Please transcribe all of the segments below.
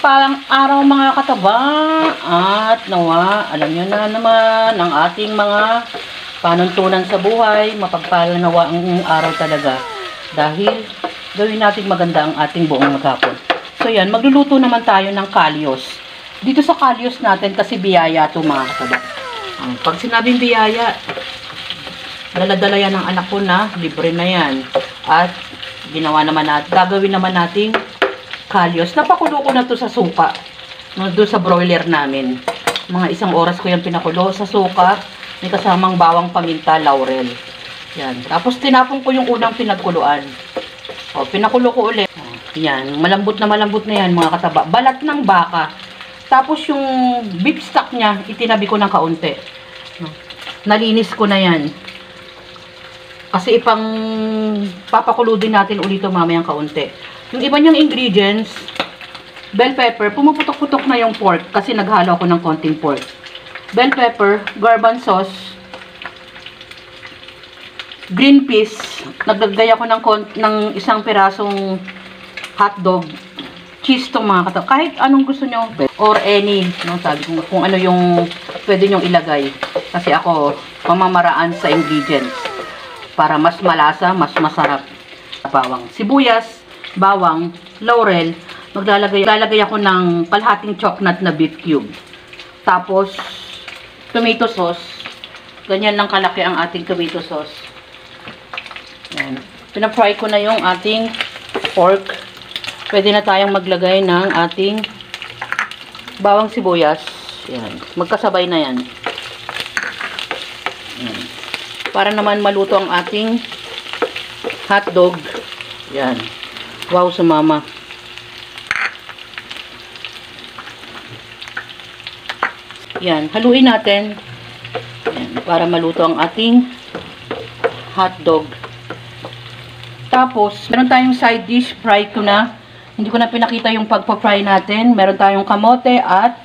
Mapagpalang araw mga kataba at nawa, alam nyo na naman ang ating mga panuntunan sa buhay. Mapagpalang nawa ang araw talaga dahil gawin natin maganda ang ating buong maghapon. So yan, magluluto naman tayo ng kalyos. Dito sa kalyos natin kasi biyaya ito mga kataba. Pag sinabing biyaya, dala-dala yan ng anak ko na libre na yan. At ginawa naman natin, gagawin naman nating kalyos. Napakulo ko na to sa suka. Doon sa broiler namin. Mga 1 oras ko yung pinakulo sa suka. May kasamang bawang, paminta, laurel. Yan. Tapos tinapon ko yung unang pinagkuluan. O, pinakulo ko ulit. Yan. Malambot na yan mga kataba. Balat ng baka. Tapos yung beef stock niya, itinabi ko ng kaunti. Nalinis ko na yan. Kasi ipang papakulo din natin ulit mamayang kaunti. Yung iba niyang ingredients, bell pepper, pumuputok-putok na yung pork kasi naghalo ako ng konting pork. Bell pepper, garbanzos, green peas, naglagay ako ng 1 pirasong hotdog, cheese to mga katao. Kahit anong gusto nyo, or any, no, sabi ko, kung ano yung pwede nyong ilagay. Kasi ako, pamamaraan sa ingredients para mas malasa, mas masarap. Bawang sibuyas, bawang, laurel, maglalagay ako ng kalahating chocolate na beef cube. Tapos, tomato sauce. Ganyan lang kalaki ang ating tomato sauce. Yan. Pinafry ko na yung ating pork. Pwede na tayong maglagay ng ating bawang sibuyas. Yan. Magkasabay na yan. Yan. Para naman maluto ang ating hotdog. Yan. Wow, sumama. Yan, haluin natin. Yan, para maluto ang ating hotdog. Tapos, meron tayong side dish, fry ko na. Hindi ko na pinakita yung pagpa-fry natin. Meron tayong kamote at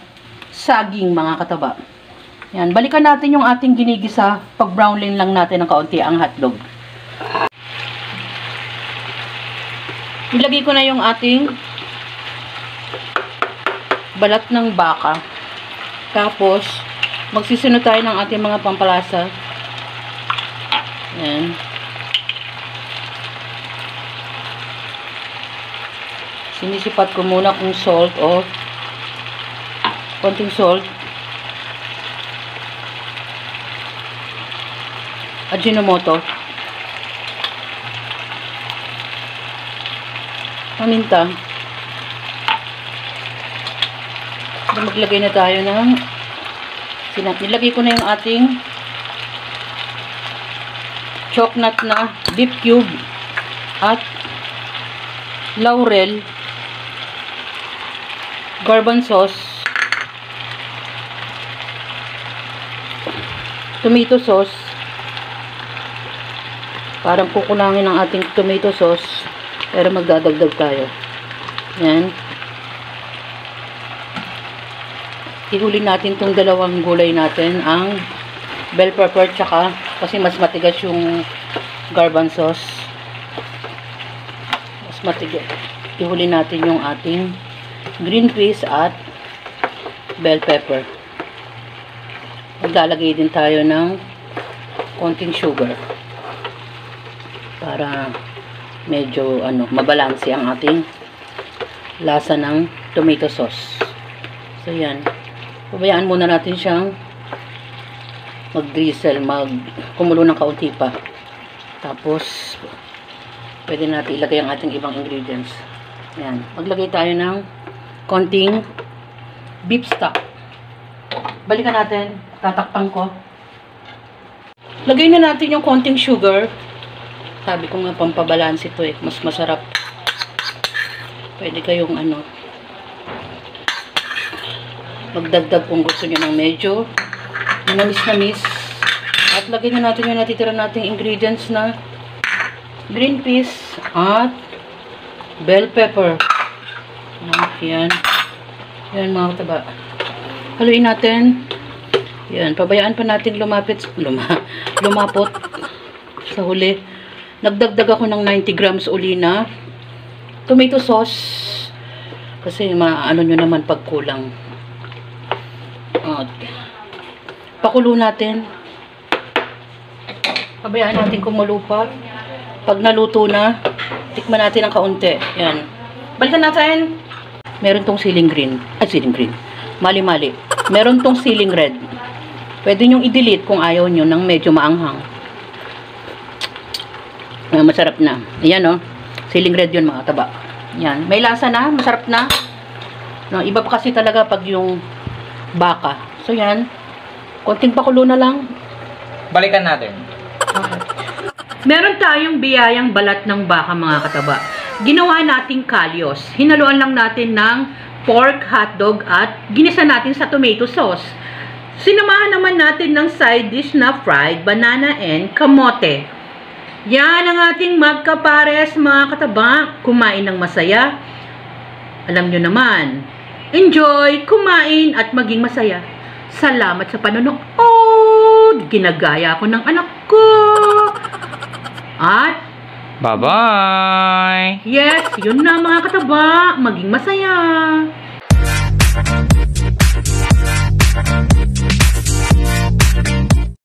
saging, mga kataba. Yan, balikan natin yung ating ginigisa. Pag-brownlin lang natin ng kaunti ang hotdog. Ilagay ko na yung ating balat ng baka. Tapos, magsisunod tayo ng ating mga pampalasa. Yan. Sinisipat ko muna kung salt o konting salt. Ajinomoto. Paminta. Maglagay na tayo ng nilagay ko na yung ating chocolate na beef cube at laurel, garbanzos, tomato sauce. Parang kukulangin ang ating tomato sauce. Pero magdadagdag tayo. Yan. Ihuli natin tong dalawang gulay natin. Ang bell pepper tsaka kasi mas matigas yung garbanzos. Mas matigas. Ihuli natin yung ating green peas at bell pepper. Maglalagay din tayo ng konting sugar. Para medyo mabalanse ang ating lasa ng tomato sauce. So yan. Pabayaan muna natin siyang mag-drizzle, kumulo ng kaunti pa. Tapos pwede natin ilagay ang ating ibang ingredients. Yan. Maglagay tayo ng konting beef stock. Balikan natin. Tatakpan ko. Lagay na natin yung konting sugar. Sabi ko nga pampabalanse ito eh. Mas masarap. Pwede kayong magdagdag kung gusto nyo ng medyo namis-namis. At lagay na natin yung natitira nating ingredients na green peas at bell pepper. Yan. Yan mga kataba. Haluin natin. Yan. Pabayaan pa natin lumapot sa huli. Nagdagdag ako ng 90 grams uli na tomato sauce. Kasi maano nyo naman pag kulang. At pakulo natin. Pabayaan natin kumulo pa. Pag naluto na, tikman natin ang kaunti. Yan. Balikan natin. Meron tong ceiling green. Ay, ceiling green. Mali-mali. Meron tong ceiling red. Pwede nyong i-delete kung ayaw nyo ng medyo maanghang. Masarap na. Ayan, oh. Ceiling red yun, mga taba. Yan. May lasa na. Masarap na. No, iba pa kasi talaga pag yung baka. So, yan. Konting pakulo na lang. Balikan natin. Okay. Meron tayong biyayang balat ng baka, mga kataba. Ginawa nating kalyos. Hinaluan lang natin ng pork hotdog at ginisa natin sa tomato sauce. Sinamahan naman natin ng side dish na fried banana and kamote. Yan ang ating magkapares, mga kataba. Kumain ng masaya. Alam nyo naman, enjoy, kumain at maging masaya. Salamat sa panonood. Ginagaya ko ng anak ko. At Bye-bye! yes, yun na mga kataba. Maging masaya.